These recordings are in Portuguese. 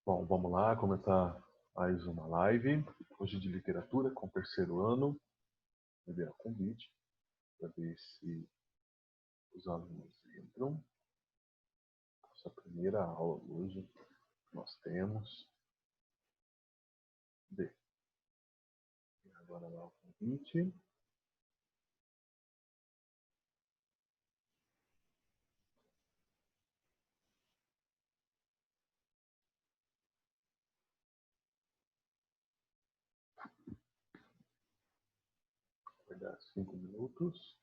Bom, vamos lá começar mais uma live, hoje de literatura com o terceiro ano. Vou enviar convite para ver se os alunos entram. Nossa primeira aula hoje nós temos. Agora lá o convite. Vai dar 5 minutos.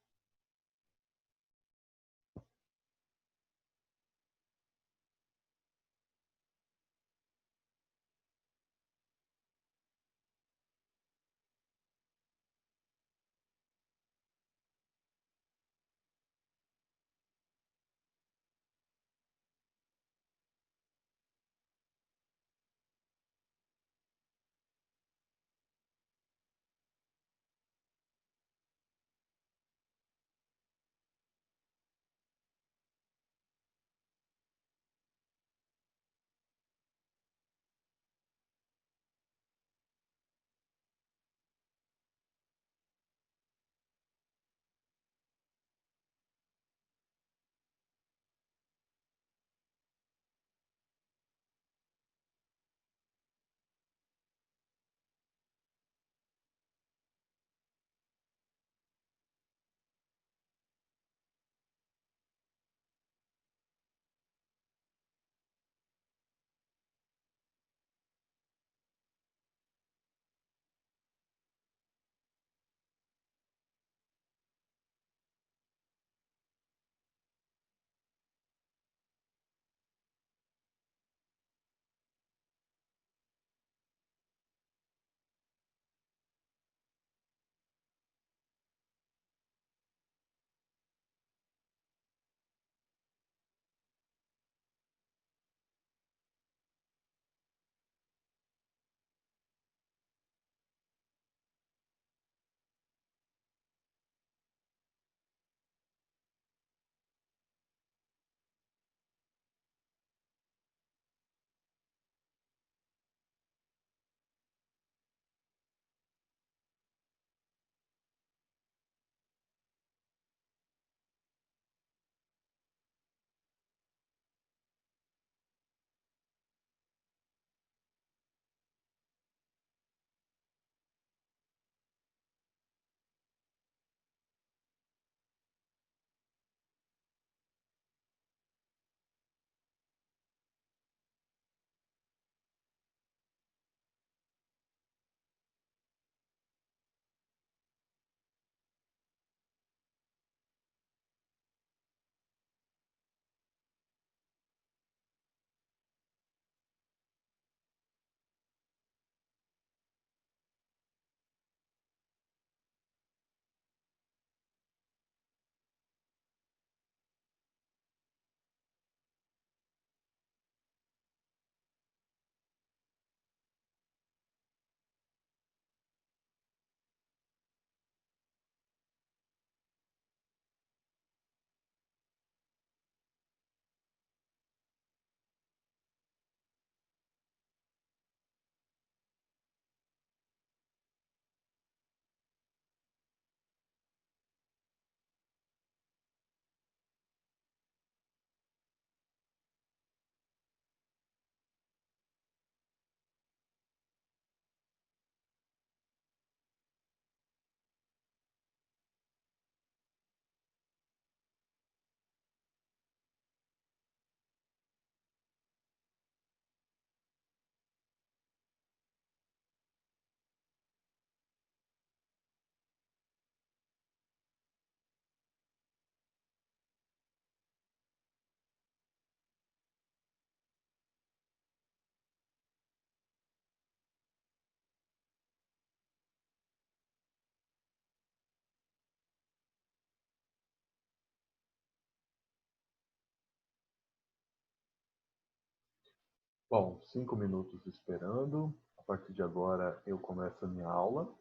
Bom, 5 minutos esperando. A partir de agora eu começo a minha aula.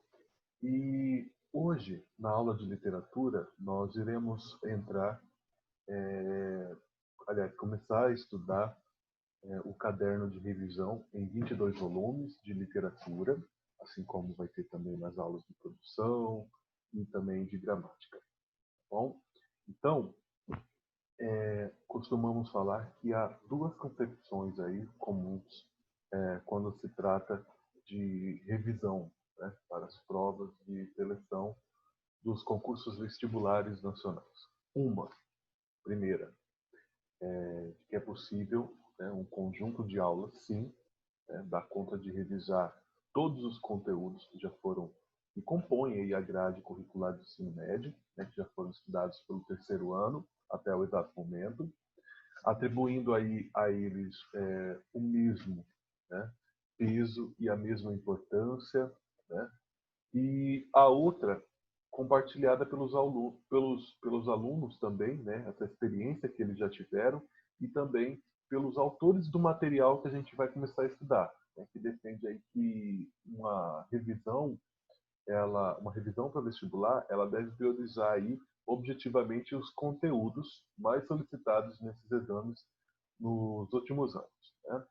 E hoje, na aula de literatura, nós iremos entrar, aliás, começar a estudar o caderno de revisão em 22 volumes de literatura, assim como vai ter também nas aulas de produção e também de gramática. Tá bom? Então, costumamos falar que há duas concepções aí comuns quando se trata de revisão, né, para as provas de seleção dos concursos vestibulares nacionais. Uma, primeira, que é possível, né, um conjunto de aulas, sim, né, dá conta de revisar todos os conteúdos que já foram e compõem aí a grade curricular do ensino médio, né, que já foram estudados pelo terceiro ano até o exato momento, atribuindo aí a eles o mesmo, né, peso e a mesma importância, né, e a outra compartilhada pelos alunos também, né, essa experiência que eles já tiveram e também pelos autores do material que a gente vai começar a estudar, né, que defende aí que uma revisão para vestibular, ela deve priorizar aí objetivamente os conteúdos mais solicitados nesses exames nos últimos anos, né?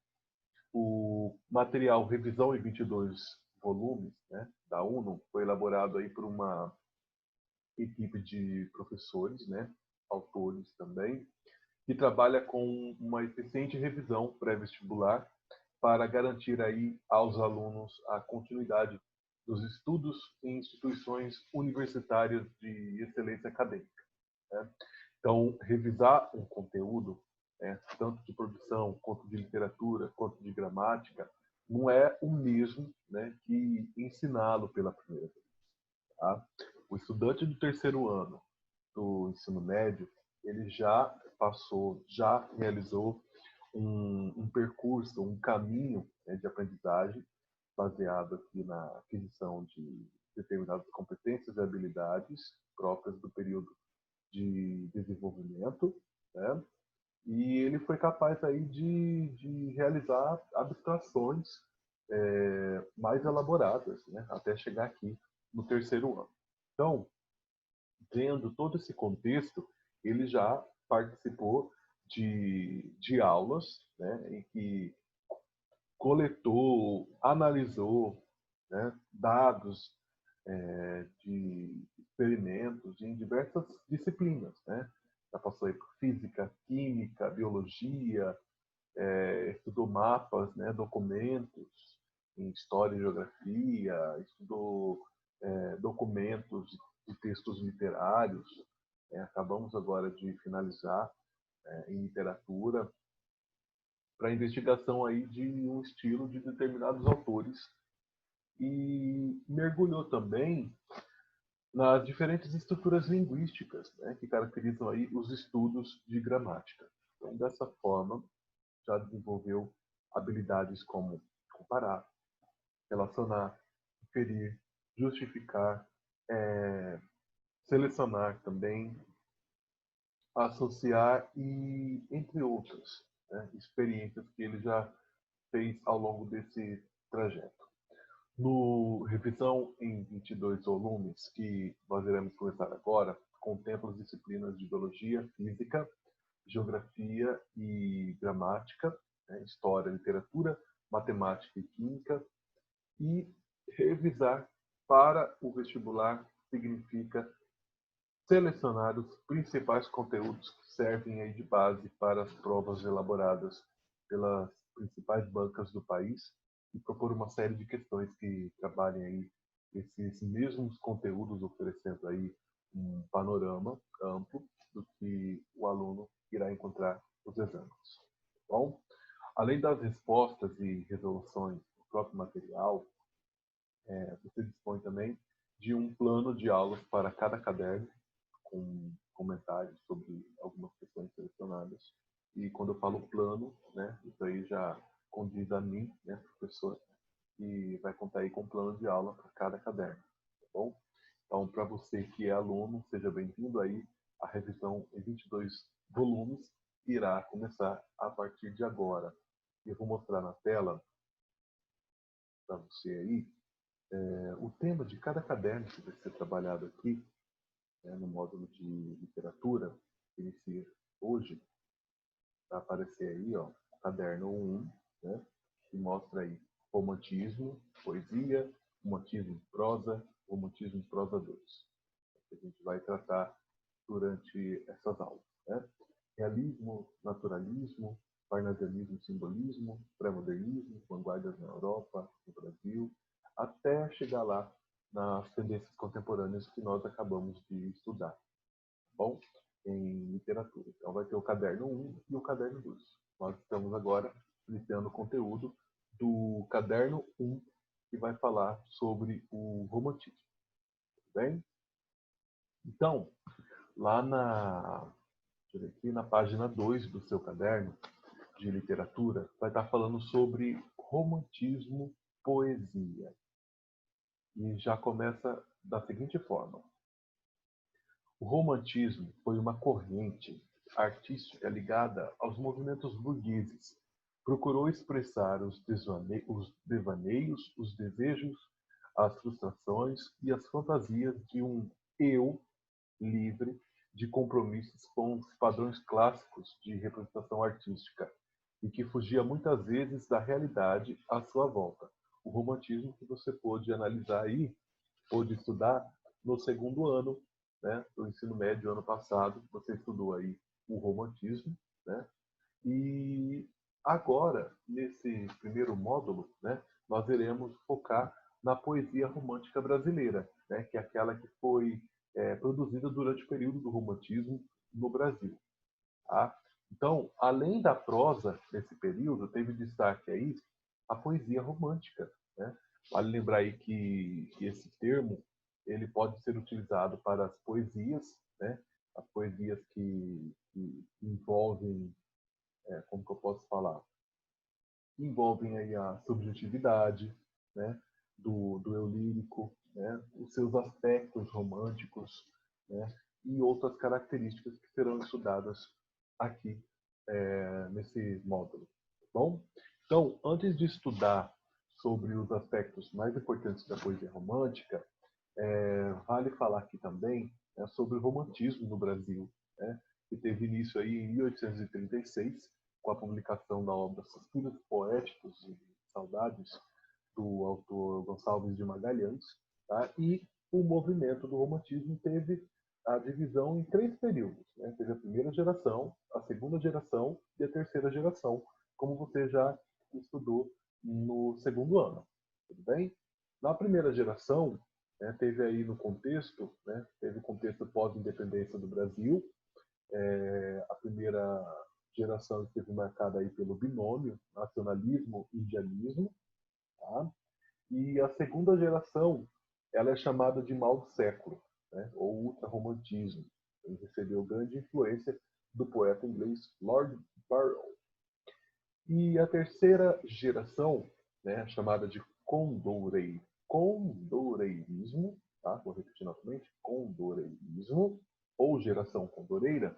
O material Revisão em 22 volumes, né, da UNO, foi elaborado aí por uma equipe de professores, né, autores também, que trabalha com uma eficiente revisão pré-vestibular para garantir aí aos alunos a continuidade dos estudos em instituições universitárias de excelência acadêmica, né? Então, revisar um conteúdo, né, tanto de produção, quanto de literatura, quanto de gramática, não é o mesmo, né, que ensiná-lo pela primeira vez. Tá? O estudante do terceiro ano do ensino médio, ele já realizou um percurso, um caminho, né, de aprendizagem baseado aqui na aquisição de determinadas competências e habilidades próprias do período de desenvolvimento, né? E ele foi capaz aí de realizar abstrações mais elaboradas, né? Até chegar aqui no terceiro ano. Então, vendo todo esse contexto, ele já participou de aulas, né, em que coletou, analisou, né, dados de experimentos em diversas disciplinas, né? Já passou aí por física, química, biologia, estudou mapas, né, documentos em história e geografia, estudou documentos de textos literários. Acabamos agora de finalizar em literatura para investigação aí de um estilo de determinados autores e mergulhou também nas diferentes estruturas linguísticas, né, que caracterizam aí os estudos de gramática. Então, dessa forma, já desenvolveu habilidades como comparar, relacionar, inferir, justificar, selecionar também, associar e entre outras, né, experiências que ele já fez ao longo desse trajeto. No Revisão em 22 volumes, que nós iremos começar agora, contempla as disciplinas de biologia, física, geografia e gramática, né, história, literatura, matemática e química, e revisar para o vestibular significa selecionar os principais conteúdos que servem aí de base para as provas elaboradas pelas principais bancas do país e propor uma série de questões que trabalhem aí esses mesmos conteúdos, oferecendo aí um panorama amplo do que o aluno irá encontrar nos exames. Bom, além das respostas e resoluções do próprio material, você dispõe também de um plano de aulas para cada caderno, com comentários sobre algumas questões selecionadas. E quando eu falo plano, né, isso aí já condiz a mim, né, professor, e vai contar aí com um plano de aula para cada caderno, tá bom? Então, para você que é aluno, seja bem-vindo aí. A revisão em 22 volumes irá começar a partir de agora. Eu vou mostrar na tela para você aí o tema de cada caderno que vai ser trabalhado aqui, né, no módulo de literatura, que inicia hoje. Vai aparecer aí, ó, caderno 1, né, que mostra aí romantismo, poesia, romantismo em prosa, romantismo em prosa 2. Que a gente vai tratar durante essas aulas, né? Realismo, naturalismo, parnasianismo, simbolismo, pré-modernismo, vanguardas na Europa, no Brasil, até chegar lá nas tendências contemporâneas que nós acabamos de estudar, tá bom? Em literatura. Então vai ter o caderno 1 e o caderno 2. Nós estamos agora iniciando o conteúdo do caderno 1, que vai falar sobre o romantismo. Tudo bem? Então, lá aqui na página 2 do seu caderno de literatura, vai estar falando sobre romantismo, poesia. E já começa da seguinte forma. O romantismo foi uma corrente artística ligada aos movimentos burgueses. Procurou expressar os devaneios, os desejos, as frustrações e as fantasias de um eu livre de compromissos com os padrões clássicos de representação artística e que fugia muitas vezes da realidade à sua volta. O romantismo que você pôde analisar aí, pôde estudar no segundo ano, né, do ensino médio, ano passado, você estudou aí o romantismo, né, e agora, nesse primeiro módulo, né, nós iremos focar na poesia romântica brasileira, né, que é aquela que foi produzida durante o período do romantismo no Brasil. Tá? Então, além da prosa nesse período, teve destaque aí a poesia romântica. Né? Vale lembrar aí que esse termo ele pode ser utilizado para as poesias, né? As poesias que envolvem, como que eu posso falar? Envolvem aí a subjetividade, né, do eu lírico, né, os seus aspectos românticos, né, e outras características que serão estudadas aqui nesse módulo. Tá bom? Então, antes de estudar sobre os aspectos mais importantes da poesia romântica, vale falar aqui também, né, sobre o romantismo no Brasil, né, que teve início aí em 1836, com a publicação da obra Suspiros Poéticos e Saudades, do autor Gonçalves de Magalhães, tá? E o movimento do romantismo teve a divisão em 3 períodos. Né? Teve a primeira geração, a segunda geração e a terceira geração, como você já estudou no segundo ano. Tudo bem? Na primeira geração, né, teve aí no contexto, né, teve o contexto pós-independência do Brasil. A primeira geração esteve marcada aí pelo binômio nacionalismo-indianismo, tá? E a segunda geração, ela é chamada de mal do século, né, ou ultrarromantismo. Ele recebeu grande influência do poeta inglês Lord Byron. E a terceira geração, né, chamada de condoreirismo, tá? Vou repetir novamente, condoreirismo, ou geração condoreira,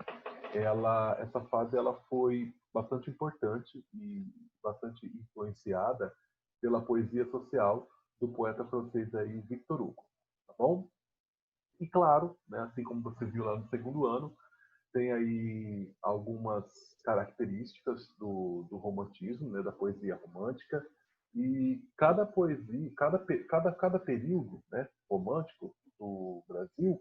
essa fase ela foi bastante importante e bastante influenciada pela poesia social do poeta francês aí, Victor Hugo, tá bom? E claro, né, assim como você viu lá no segundo ano, tem aí algumas características do romantismo, né, da poesia romântica, e cada poesia, cada período, né, romântico do Brasil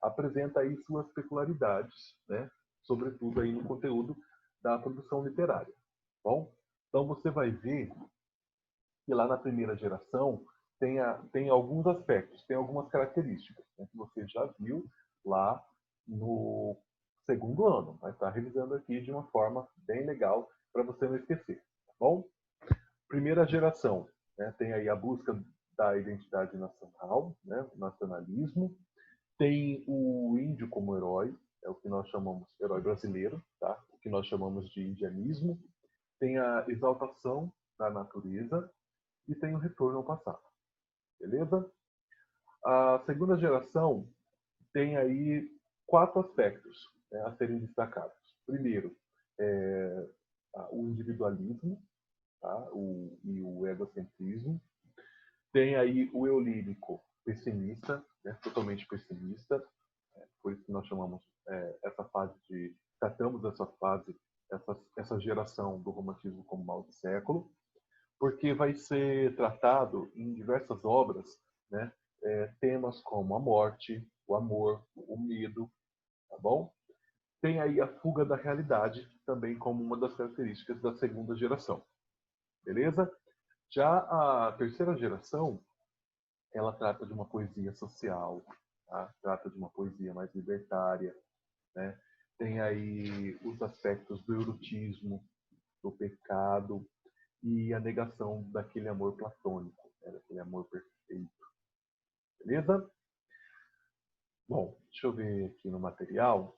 apresenta aí suas peculiaridades, né, sobretudo aí no conteúdo da produção literária. Bom, então você vai ver que lá na primeira geração tem alguns aspectos, tem algumas características, né, que você já viu lá no segundo ano, mas está revisando aqui de uma forma bem legal para você não esquecer, tá bom? Primeira geração, né, tem aí a busca da identidade nacional, né, o nacionalismo, tem o índio como herói, é o que nós chamamos herói brasileiro, tá? O que nós chamamos de indianismo, tem a exaltação da natureza e tem o retorno ao passado, beleza? A segunda geração tem aí 4 aspectos, né, a serem destacados. Primeiro, o individualismo, tá? E o egocentrismo. Tem aí o eu lírico pessimista, né, totalmente pessimista, por isso que nós chamamos tratamos essa fase essa geração do romantismo como mal do século, porque vai ser tratado em diversas obras, né, temas como a morte, o amor, o medo, tá bom? Tem aí a fuga da realidade também como uma das características da segunda geração, beleza? Já a terceira geração, ela trata de uma poesia social, tá? Trata de uma poesia mais libertária, né? Tem aí os aspectos do erotismo, do pecado e a negação daquele amor platônico, né? Daquele amor perfeito, beleza? Bom, deixa eu ver aqui no material,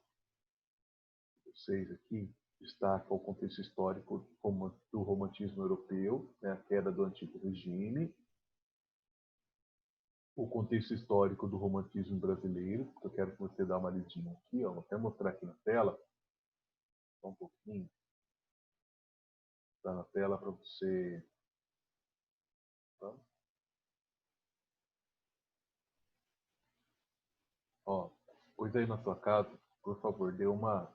vocês aqui destaca o contexto histórico do romantismo europeu, né? A queda do antigo regime, o contexto histórico do romantismo brasileiro, que eu quero que você dê uma lidinha aqui, ó, vou até mostrar aqui na tela, só um pouquinho, está na tela para você. Tá? Ó, pois aí na sua casa, por favor, dê uma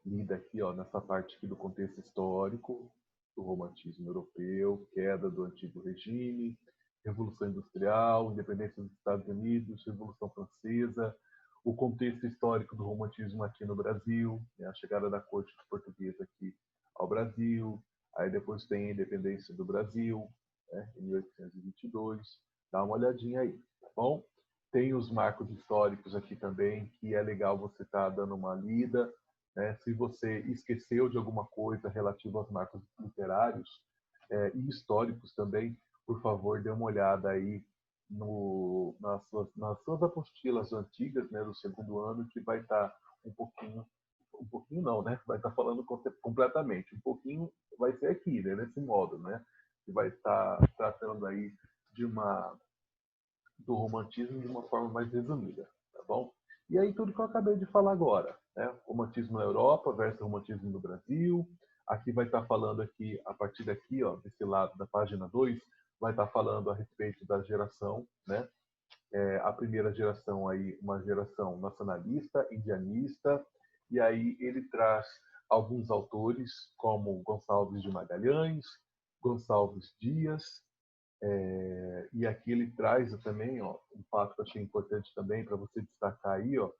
lida aqui, ó, nessa parte aqui do contexto histórico do romantismo europeu, queda do antigo regime, Revolução Industrial, independência dos Estados Unidos, Revolução Francesa, o contexto histórico do romantismo aqui no Brasil, né, a chegada da corte portuguesa aqui ao Brasil, aí depois tem a independência do Brasil, né, em 1822, dá uma olhadinha aí, tá bom? Tem os marcos históricos aqui também, que é legal você estar dando uma lida, né? Se você esqueceu de alguma coisa relativa aos marcos literários e históricos também, por favor, dê uma olhada aí nas suas apostilas antigas, né, do segundo ano, que vai estar um pouquinho não, né? Vai estar falando completamente. Um pouquinho vai ser aqui, né, nesse modo, né? Que vai estar tratando aí de do romantismo de uma forma mais resumida, tá bom? E aí tudo que eu acabei de falar agora, né? Romantismo na Europa versus romantismo no Brasil. Aqui vai estar falando aqui, a partir daqui, ó, desse lado da página 2, vai estar falando a respeito da geração, né? A primeira geração aí, uma geração nacionalista, indianista, e aí ele traz alguns autores como Gonçalves de Magalhães, Gonçalves Dias, e aqui ele traz também, ó, um fato que eu achei importante também para você destacar aí, ó,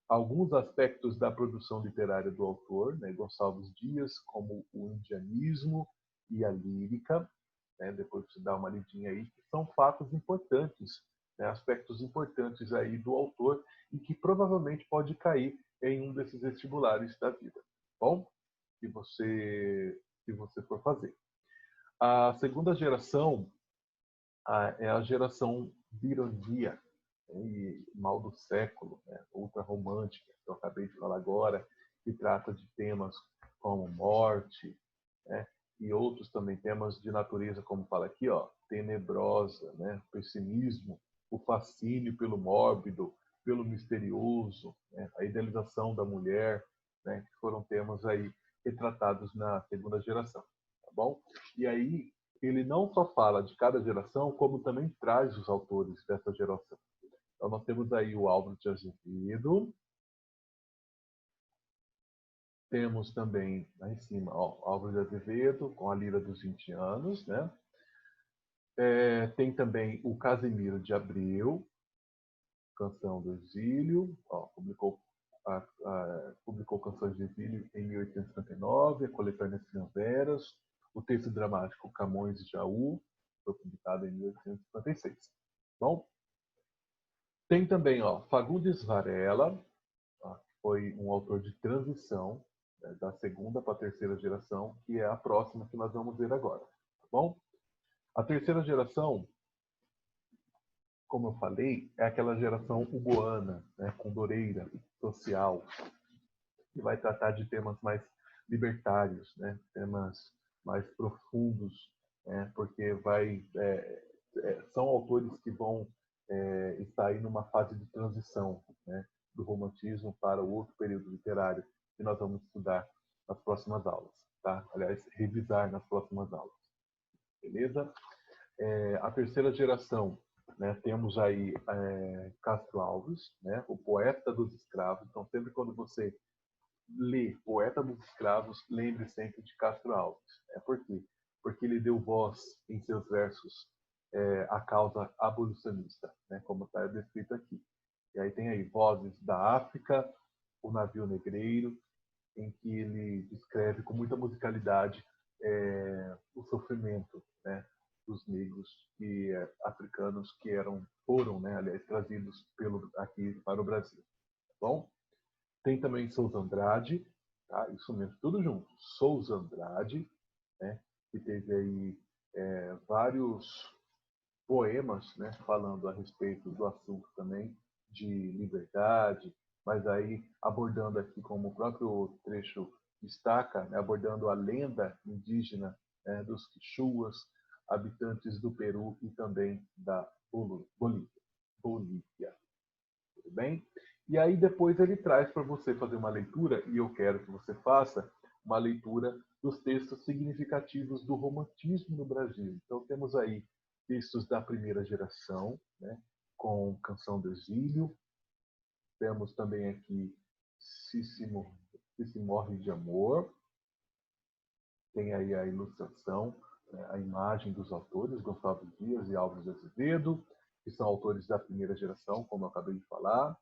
alguns aspectos da produção literária do autor, né, Gonçalves Dias, como o indianismo e a lírica, né, depois você dá uma lidinha aí, que são fatos importantes, né, aspectos importantes aí do autor e que provavelmente pode cair em um desses vestibulares da vida, bom? Que você for fazer. A segunda geração é a geração de ironia, né, e mal do século, né, ultra romântica, que eu acabei de falar agora, que trata de temas como morte, né, e outros também temas de natureza, como fala aqui, ó, tenebrosa, né, pessimismo, o fascínio pelo mórbido, pelo misterioso, né, a idealização da mulher, né, que foram temas aí retratados na segunda geração, tá bom? E aí ele não só fala de cada geração, como também traz os autores dessa geração. Então nós temos aí o Álvaro de Azevedo, temos também lá em cima, ó, Álvaro de Azevedo com a Lira dos 20 anos, né? Tem também o Casimiro de Abreu, Canção do Exílio, ó, publicou Canções de Exílio em 1859, a coletânea Primaveras, o texto dramático Camões de Jaú, foi publicado em 1856. Bom, tem também, ó, Fagundes Varela, ó, que foi um autor de transição, né, da segunda para a terceira geração, que é a próxima que nós vamos ver agora, tá bom? A terceira geração, como eu falei, é aquela geração hugoana, né, condoreira, social, que vai tratar de temas mais libertários, né, temas mais profundos, né, porque são autores que vão estar aí numa fase de transição, né, do romantismo para o outro período literário que nós vamos estudar nas próximas aulas, tá? Aliás, revisar nas próximas aulas, beleza? A terceira geração, né, temos aí Castro Alves, né, o poeta dos escravos. Então, sempre quando você lê Poeta dos Escravos, lembre sempre de Castro Alves. Por quê? Porque ele deu voz em seus versos à causa abolicionista, né, como está descrito aqui. E aí tem aí Vozes da África, O Navio Negreiro, em que ele descreve com muita musicalidade o sofrimento, né, dos negros e africanos que foram, né, aliás, trazidos aqui para o Brasil. Tá bom? Tem também Souza Andrade, tá? Isso mesmo, tudo junto. Souza Andrade, né, que teve aí vários poemas, né, falando a respeito do assunto também de liberdade, mas aí abordando aqui, como o próprio trecho destaca, né, abordando a lenda indígena, né, dos quichuas, habitantes do Peru e também da Bolívia. Tudo bem? E aí depois ele traz para você fazer uma leitura, e eu quero que você faça uma leitura dos textos significativos do romantismo no Brasil. Então temos aí textos da primeira geração, né, com Canção do Exílio. Temos também aqui Se Morre de Amor. Tem aí a ilustração, né, a imagem dos autores, Gonçalves Dias e Álvares de Azevedo, que são autores da primeira geração, como eu acabei de falar.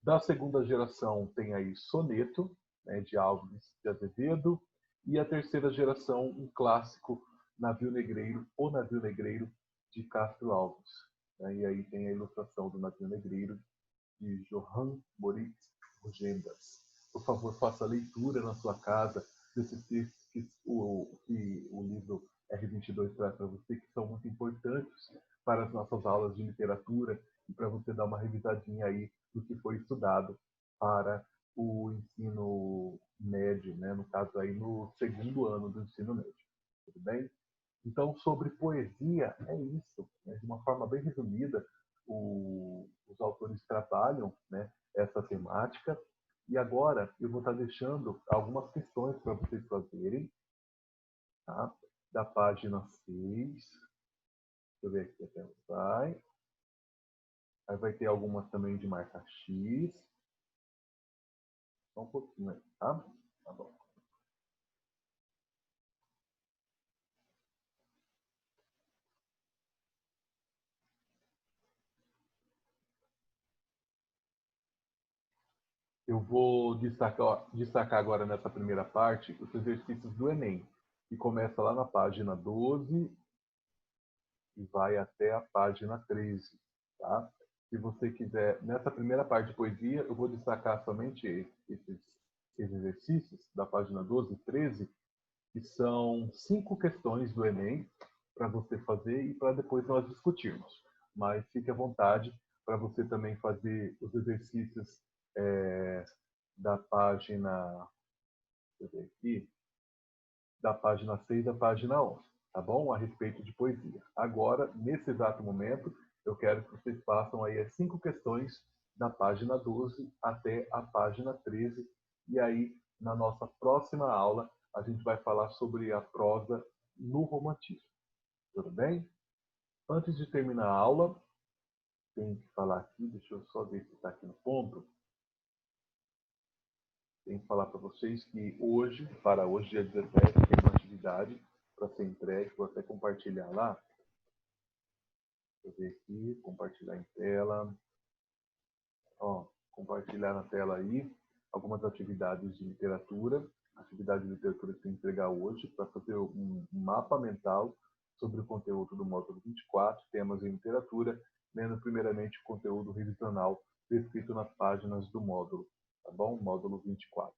Da segunda geração tem aí Soneto, né, de Álvares de Azevedo, e a terceira geração, um clássico, Navio Negreiro, O Navio Negreiro, de Castro Alves. Né, e aí tem a ilustração do Navio Negreiro, de Johann Moritz Rogendas. Por favor, faça a leitura na sua casa desses textos que o livro R22 traz para você, que são muito importantes para as nossas aulas de literatura e para você dar uma revisadinha aí do que foi estudado para o ensino médio, né? No caso aí no segundo ano do ensino médio. Tudo bem? Então, sobre poesia, é isso. Né? De uma forma bem resumida, os autores trabalham, né, essa temática. E agora eu vou estar deixando algumas questões para vocês fazerem, tá? Da página 6. Deixa eu ver aqui até onde vai. Aí vai ter algumas também de marca X. Só um pouquinho aí, tá? Tá bom. Eu vou destacar agora nessa primeira parte os exercícios do Enem, que começa lá na página 12 e vai até a página 13. Tá? Se você quiser, nessa primeira parte de poesia, eu vou destacar somente esses exercícios da página 12 e 13, que são 5 questões do Enem para você fazer e para depois nós discutirmos. Mas fique à vontade para você também fazer os exercícios da página, deixa eu ver aqui, da página 6 à página 11, tá bom? A respeito de poesia. Agora, nesse exato momento, eu quero que vocês façam aí as 5 questões da página 12 até a página 13, e aí, na nossa próxima aula, a gente vai falar sobre a prosa no romantismo. Tudo bem? Antes de terminar a aula, tenho que falar aqui, deixa eu só ver se está aqui no ponto. Tenho que falar para vocês que hoje, para hoje, dia 17, tem uma atividade para ser entregue, vou até compartilhar lá. Deixa eu ver aqui, compartilhar em tela. Ó, compartilhar na tela aí algumas atividades de literatura. Atividade de literatura que tem que entregar hoje para fazer um mapa mental sobre o conteúdo do módulo 24, temas em literatura, lendo primeiramente o conteúdo revisional descrito nas páginas do módulo, tá bom? Módulo 24.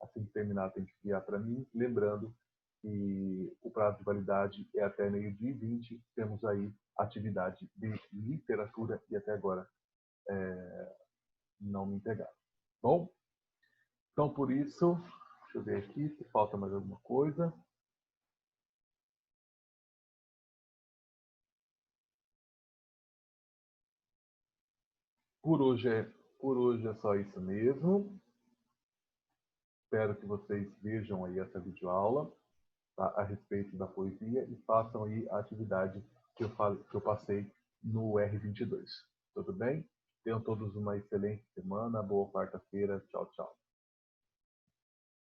Assim que terminar, tem que enviar para mim, lembrando que o prazo de validade é até meio-dia e 20. Temos aí atividade de literatura e até agora não me entregaram. Bom, então por isso, deixa eu ver aqui se falta mais alguma coisa. Por hoje é só isso mesmo. Espero que vocês vejam aí essa videoaula, tá, a respeito da poesia e façam aí a atividade que eu passei no R22. Tudo bem? Tenham todos uma excelente semana, boa quarta-feira. Tchau, tchau.